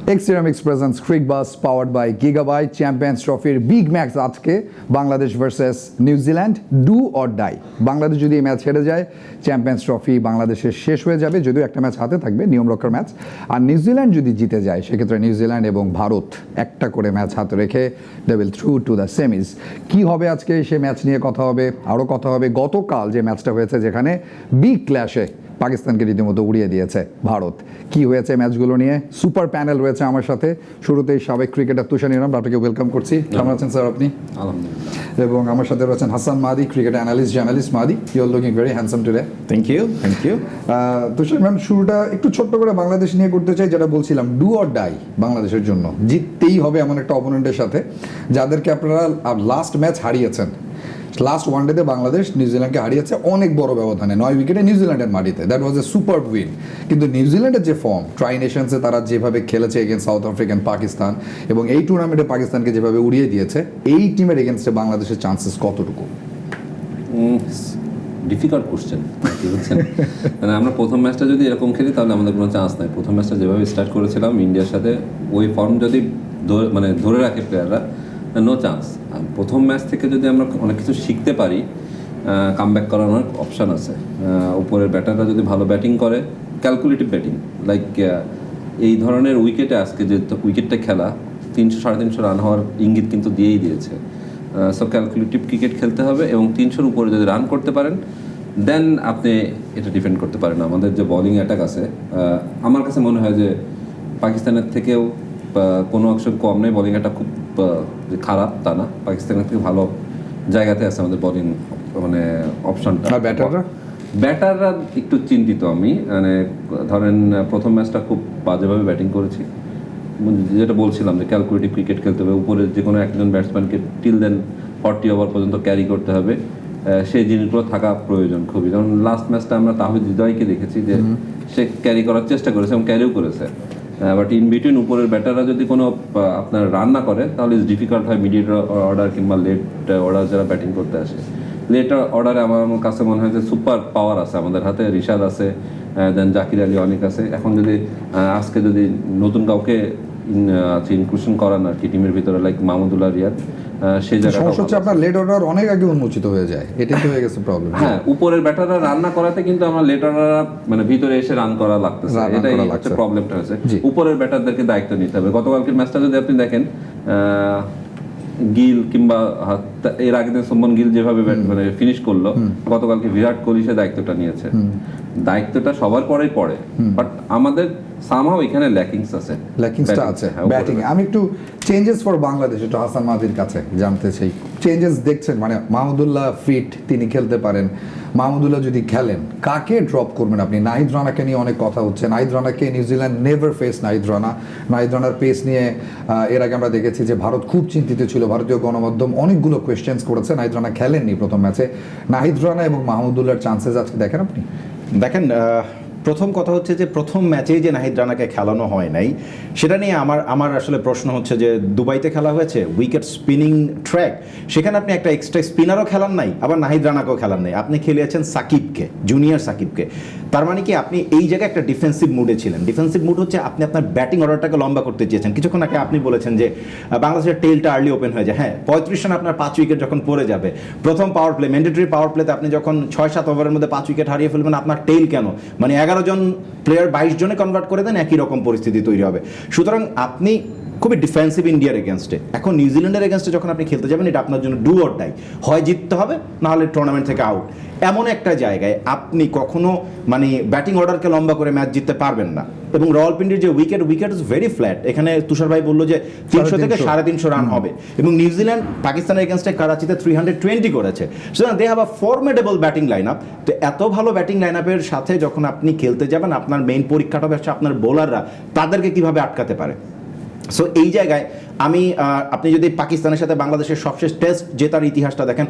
Xceramics presents Crick Bus powered by Gigabyte Champions Trophy big match আজকে Bangladesh versus New Zealand do or die. Bangladesh যদি এই match হেরে যায় champions trophy বাংলাদেশের শেষ হয়ে যাবে, যদিও একটা ম্যাচ হাতে থাকবে নিয়ম রক্ষার ম্যাচ। আর নিউজিল্যান্ড যদি জিতে যায় সেক্ষেত্রে নিউজিল্যান্ড এবং ভারত একটা করে ম্যাচ হাতে রেখে they will through to the semis. কী হবে আজকে সে ম্যাচ নিয়ে কথা হবে, আরও কথা হবে গতকাল যে ম্যাচটা হয়েছে যেখানে বিগ ক্ল্যাশে পাকিস্তানকে রীতিমতো উড়িয়ে দিয়েছে ভারত। কি হয়েছে ম্যাচগুলো নিয়ে সুপার প্যানেল রয়েছে আমার সাথে। শুরুতেই সাবেক ক্রিকেটার তুষার নিরাম, আপনাকে ওয়েলকাম করছি। কেমন আছেন স্যার আপনি? আলহামদুলিল্লাহ। এবং আমার সাথে রয়েছেন Hasan Mahadi, cricket analyst journalist. Mahadi, you are looking very handsome today. Thank you. Tushar ma'am, শুরুটা একটু ছোট্ট করে বাংলাদেশ নিয়ে করতে চাই, যেটা বলছিলাম ডু অর ডাই বাংলাদেশের জন্য। জিততেই হবে এমন একটা অপোনেন্টের সাথে যাদেরকে আপনারা লাস্ট ম্যাচ হারিয়েছেন। লাস্ট ওয়ানডেতে বাংলাদেশ নিউজিল্যান্ডকে হারিয়েছে অনেক বড় ব্যবধানে, 9 উইকেটে নিউজিল্যান্ডের মাটিতে। That was A super win. কিন্তু নিউজিল্যান্ডের যে ফর্ম, ট্রাই নেশনসে তারা যেভাবে খেলেছে এগেন্স্ট সাউথ আফ্রিকান পাকিস্তান, এবং এই টুর্নামেন্টে পাকিস্তানকে যেভাবে উড়িয়ে দিয়েছে, এই টিমের এগেনস্টে বাংলাদেশের চান্সেস কতটুকু? ডিফিকাল্ট কোশ্চেন, কি বলছেন? মানে আমরা প্রথম ম্যাচটা যদি এরকম খেলি তাহলে আমাদের কোনো চান্স নাই। প্রথম ম্যাচটা যেভাবে স্টার্ট করেছিলাম ইন্ডিয়ার সাথে, ওই ফর্ম যদি ধরে রাখে প্লেয়াররা, নো চান্স। প্রথম ম্যাচ থেকে যদি আমরা অনেক কিছু শিখতে পারি, কামব্যাক করানোর অপশান আছে। উপরের ব্যাটাররা যদি ভালো ব্যাটিং করে, ক্যালকুলেটিভ ব্যাটিং, লাইক এই ধরনের উইকেটে আজকে যে উইকেটটা খেলা 300-350 রান হওয়ার ইঙ্গিত কিন্তু দিয়েই দিয়েছে। সো ক্যালকুলেটিভ ক্রিকেট খেলতে হবে এবং 300-র উপরে যদি রান করতে পারেন দেন আপনি এটা ডিফেন্ড করতে পারেন। আমাদের যে বোলিং অ্যাটাক আছে, আমার কাছে মনে হয় যে পাকিস্তানের থেকেও কোনো অংশ কম নেই। বোলিং অ্যাটাক খুব খারাপ তা না, পাকিস্তানের থেকে ভালো জায়গাতে আছে আমাদের বোলিং মানে অপশনটা। ব্যাটাররা একটু চিন্তিত আমি, মানে ধরেন প্রথম ম্যাচটা খুব বাজেভাবে ব্যাটিং করেছি, যেটা বলছিলাম যে ক্যালকুলেটিভ ক্রিকেট খেলতে হবে। উপরে যে কোনো একজন ব্যাটসম্যানকে টিল দেন 40 ওভার পর্যন্ত ক্যারি করতে হবে, সেই জিনিসগুলো থাকা প্রয়োজন খুবই। যেমন লাস্ট ম্যাচটা আমরা তাহিদ হৃদয়কে দেখেছি যে সে ক্যারি করার চেষ্টা করেছে এবং ক্যারিও করেছে, বাট ইন বিটুইন উপরের ব্যাটাররা যদি কোনো আপনার রান না করে তাহলে ইজ ডিফিকাল্ট হয় মিডিয়েট অর্ডার কিংবা লেট অর্ডার যারা ব্যাটিং করতে আসে। লেট অর্ডারে আমার কাছে মনে হয় যে সুপার পাওয়ার আছে আমাদের হাতে। রিশাদ আছে, দেন জাকির আলী অনেক আছে। এখন যদি আজকে যদি নতুন কাউকে ইনক্লুশন করান আর কি টিমের ভিতরে, লাইক মাহমুদুল্লাহ রিয়াদ, সেই জায়গাটা সমস্যা হচ্ছে আপনার লেট অর্ডার অনেক আগে উন্মোচিত হয়ে যায়, এটাই তো হয়ে গেছে প্রবলেম। হ্যাঁ, উপরের ব্যাটাররা রান না করাতে কিন্তু আমরা লেট অর্ডাররা মানে ভিতরে এসে রান করা লাগতেছে, এটাই হচ্ছে প্রবলেমটা হয়েছে। উপরের ব্যাটারদেরকে দায়িত্ব নিতে হবে। গতকালকের ম্যাচটা যদি আপনি দেখেন, গিল কিংবা এর আগে সুমন গিল যেভাবে মানে ফিনিশ করলো, গতকালকে বিরাট কোহলি সে দায়িত্বটা নিয়েছে। দায়িত্বটা সবার পরেই পড়ে, বাট আমাদের সামহাও এখানে ল্যাকিংসটা আছে ব্যাটিং। আমি একটু চেঞ্জেস ফর বাংলাদেশ একটু হাসান মাহাদির কাছে জানতে চাই। চেঞ্জেস দেখছেন মানে মাহমুদুল্লাহ ফিট, তিনি খেলতে পারেন। মাহমুদুল্লাহ যদি খেলেন, কাকে ড্রপ করবেন আপনি? নাহিদ রানাকে নিয়ে অনেক কথা হচ্ছে। নাহিদ রানাকে নিউজিল্যান্ড নেভার ফেস নাহিদ রানার পেস নিয়ে এর আগে আমরা দেখেছি যে ভারত খুব চিন্তিত ছিল। ভারতীয় গণমাধ্যম অনেকগুলো কোয়েশ্চেন্স করেছে। নাহিদ রানা খেলেননি প্রথম ম্যাচে। নাহিদ রানা এবং মাহমুদুল্লাহর চান্সেস আজকে দেখেন আপনি? দেখেন, প্রথম কথা হচ্ছে যে প্রথম ম্যাচেই যে নাহিদ রানাকে খেলানো হয় নাই, সেটা নিয়ে আমার আসলে প্রশ্ন হচ্ছে যে দুবাইতে খেলা হয়েছে, উইকেট স্পিনিং ট্র্যাক, সেখানে আপনি একটা এক্সট্রা স্পিনারও খেলান নাই, আবার নাহিদ রানাকেও খেলান নাই। আপনি খেলিয়েছেন সাকিবকে, জুনিয়র সাকিবকে। তার মানে কি আপনি এই জায়গায় একটা ডিফেন্সিভ মুডে ছিলেন। ডিফেন্সিভ মুড হচ্ছে আপনি আপনার ব্যাটিং অর্ডারটাকে লম্বা করতে চেয়েছেন। কিছুক্ষণ আগে আপনি বলেছেন যে বাংলাদেশের টেলটা আর্লি ওপেন হয়ে যায়। হ্যাঁ, 35 রান আপনার 5 উইকেট যখন পড়ে যাবে, প্রথম পাওয়ার প্লে, ম্যান্ডেটরি পাওয়ার প্লেতে আপনি যখন 6-7 ওভারের মধ্যে 5 উইকেট হারিয়ে ফেলবেন, আপনার টেল কেন? মানে 11 জন প্লেয়ার 22 জনে কনভার্ট করে দেন, একই রকম পরিস্থিতি তৈরি হবে। সুতরাং আপনি খুবই ডিফেন্সিভ ইন্ডিয়ার এগেনস্টে। এখন নিউজিল্যান্ডের এগেনস্টে যখন আপনি খেলতে যাবেন, এটা আপনার জন্য ডু অর ডাই, হয় জিততে হবে না হলে টুর্নামেন্ট থেকে আউট। এমন একটা জায়গায় আপনি কখনো মানে ব্যাটিং অর্ডারকে লম্বা করে ম্যাচ জিততে পারবেন না। এবং রাওয়ালপিন্ডির যে উইকেট ইজ ভেরি ফ্ল্যাট। এখানে তুষার ভাই বললো যে 300 থেকে 350 রান হবে, এবং নিউজিল্যান্ড পাকিস্তানের এগেনস্টে করাচিতে 320 করেছে। সুতরাং they have a formidable batting line up. তো এত ভালো ব্যাটিং লাইন আপের সাথে যখন আপনি খেলতে যাবেন, আপনার মেইন পরীক্ষাটা হচ্ছে আপনার বোলাররা তাদেরকে কিভাবে আটকাতে পারে। সো এই জায়গায় আপনি যদি পাকিস্তানের সাথে বাংলাদেশের সবশেষ টেস্ট জেতার ইতিহাসটা দেখেন,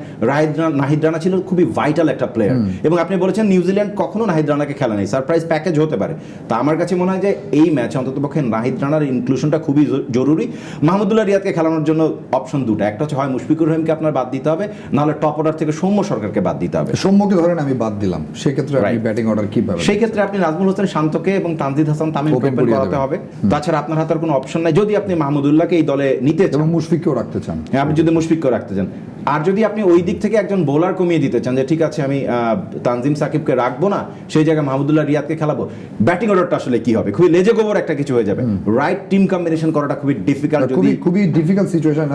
নাহিদ রানা ছিল খুবই ভাইটাল একটা প্লেয়ার, এবং আপনি বলেছেন নিউজিল্যান্ড কখনো নাহিদ রানাকে খেলা নেই, সারপ্রাইজ প্যাকেজ হতে পারে। তা আমার কাছে মনে হয় যে এই ম্যাচে অন্ততপক্ষে নাহিদ রানার ইনক্লুশনটা খুবই জরুরি। মাহমুদুল্লাহ রিয়াদকে খেলানোর জন্য অপশন দুটো, একটা হচ্ছে হয় মুশফিকুর রহিমকে আপনার বাদ দিতে হবে, নাহলে টপ অর্ডার থেকে সৌম্য সরকারকে বাদ দিতে হবে। সৌম্যকে ধরেন আমি বাদ দিলাম, সেক্ষেত্রে আপনি ব্যাটিং অর্ডার কি পাবেন? সেই ক্ষেত্রে আপনি নাজমুল হোসেন শান্তকে এবং তানজিদ হাসান তামিম Open ওপেন করিয়ে করাতে দেবেন। হবে। তাছাড়া আপনার হাতে আর কোনো অপশন নাই যদি আপনি মাহমুদুল্লাহকে এই দলে নিতে চান, এবং মুশফিককেও রাখতে চান। হ্যাঁ, আপনি যদি মুশফিককে রাখতে চান। আর যদি আপনি ওই দিক থেকে একজন বোলার কমিয়ে দিতে চান যে ঠিক আছে আমি তানজিম সাকিবকে রাখবো না, সেই জায়গায় মাহমুদুল্লাহ রিয়াদকে খেলাবো, ব্যাটিং অর্ডারটা আসলে কি হবে? খুবই লেজে গোবর একটা কিছু হয়ে যাবে। রাইট টিম কম্বিনেশন করাটা খুবই ডিফিকাল্ট। খুবই ডিফিকাল্ট সিচুয়েশন।